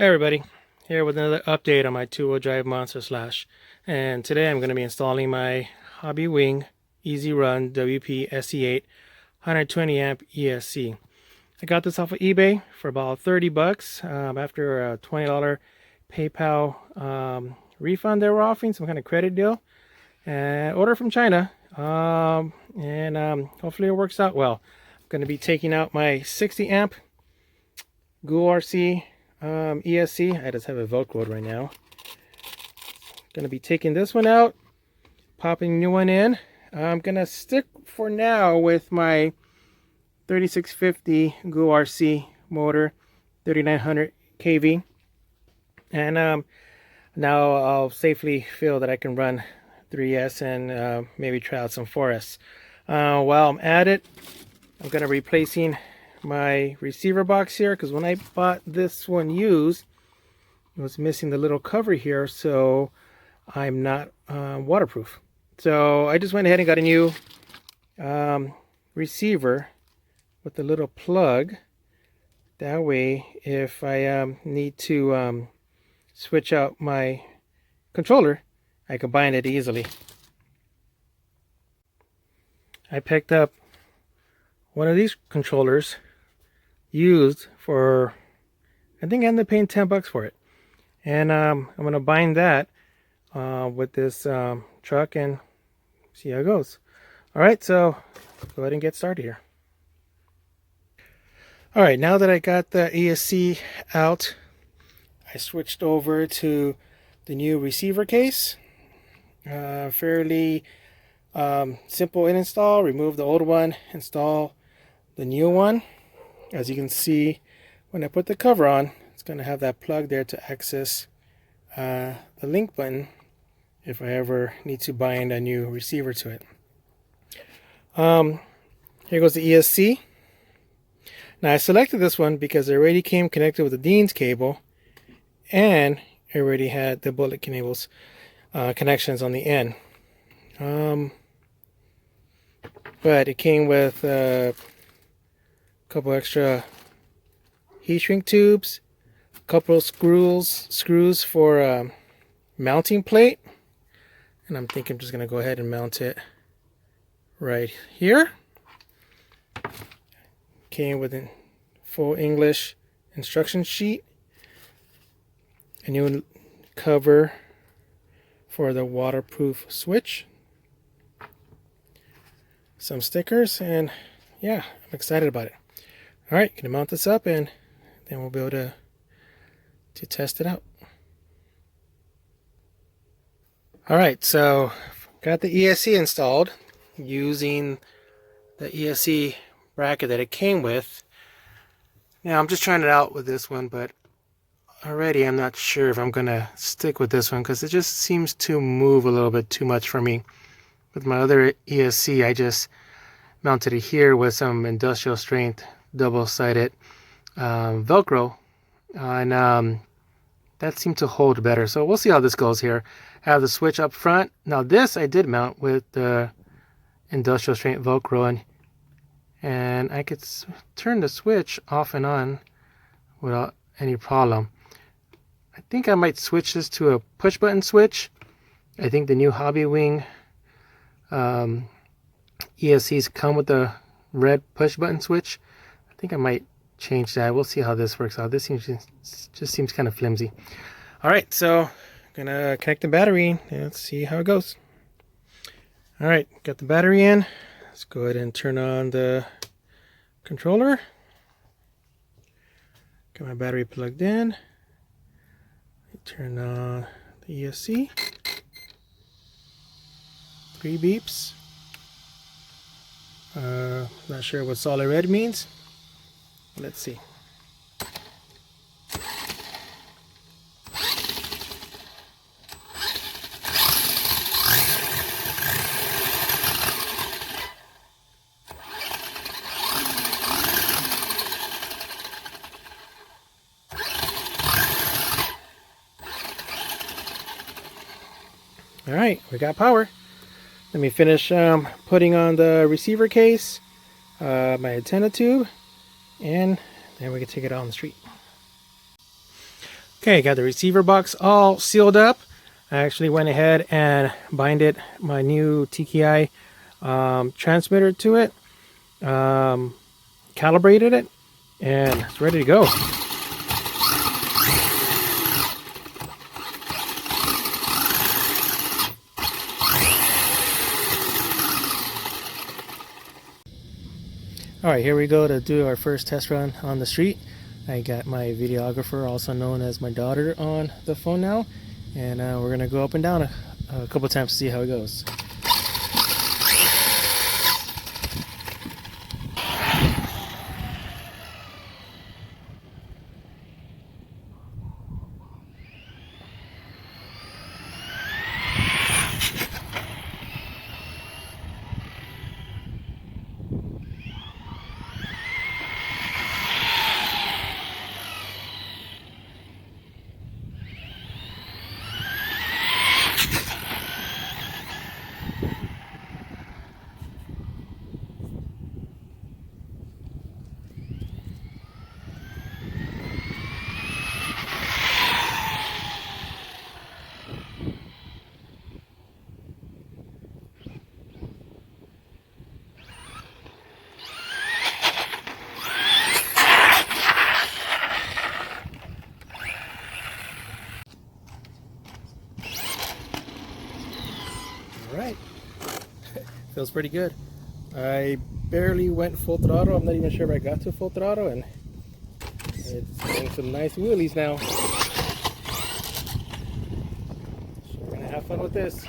Hey everybody, here with another update on my two-wheel drive Monster Slash, and today I'm going to be installing my Hobbywing Easy Run WP-SC8 120 amp ESC. I got this off of eBay for about 30 bucks after a $20 PayPal refund they were offering, some kind of credit deal, and order from China, and hopefully it works out well. I'm going to be taking out my 60 amp L.B.RC ESC. I just have a Velcro right now. Gonna be taking this one out, popping a new one in. I'm gonna stick for now with my 3650 L.B.RC motor, 3900 kV, and now I'll safely feel that I can run 3S and maybe try out some 4S. While I'm at it, I'm gonna be replacing my receiver box here, because when I bought this one used, it was missing the little cover here, so I'm not waterproof. So I just went ahead and got a new receiver with a little plug. That way, if I need to switch out my controller, I can bind it easily. I picked up one of these controllers used for, I think I ended up paying 10 bucks for it, and I'm gonna bind that with this truck and see how it goes. All right, so go ahead and get started here. All right, now that I got the ESC out, I switched over to the new receiver case. Fairly simple install. Remove the old one, install the new one. As you can see, when I put the cover on, it's going to have that plug there to access the link button if I ever need to bind a new receiver to it. Here goes the ESC. Now I selected this one because it already came connected with the Dean's cable, and it already had the bullet cables connections on the end. But it came with couple extra heat shrink tubes, a couple of screws for mounting plate, and I'm thinking I'm just gonna go ahead and mount it right here. Came with a full English instruction sheet, a new cover for the waterproof switch, some stickers, and yeah, I'm excited about it. All right, gonna mount this up and then we'll be able to test it out. All right, so got the ESC installed using the ESC bracket that it came with. Now I'm just trying it out with this one, but already I'm not sure if I'm gonna stick with this one because it just seems to move a little bit too much for me. With my other ESC, I just mounted it here with some industrial strength double-sided Velcro, and that seemed to hold better. So we'll see how this goes here. I have the switch up front. Now this I did mount with the industrial strength Velcro, and I could turn the switch off and on without any problem. I think I might switch this to a push button switch. I think the new Hobbywing ESCs come with the red push button switch. I think I might change that. We'll see how this works out. This just seems kind of flimsy. All right, so I'm gonna connect the battery and let's see how it goes. All right, got the battery in. Let's go ahead and turn on the controller. Got my battery plugged in. Turn on the ESC. 3 beeps. Not sure what solid red means. Let's see. All right, we got power. Let me finish putting on the receiver case, my antenna tube, and then we can take it out on the street. Okay, got the receiver box all sealed up. I actually went ahead and binded my new TKI transmitter to it, calibrated it, and it's ready to go. Alright, here we go to do our first test run on the street. I got my videographer, also known as my daughter, on the phone now, and we're going to go up and down a couple times to see how it goes. Alright, feels pretty good. I barely went full throttle. I'm not even sure if I got to full throttle, and it's doing some nice wheelies now. So we're gonna have fun with this.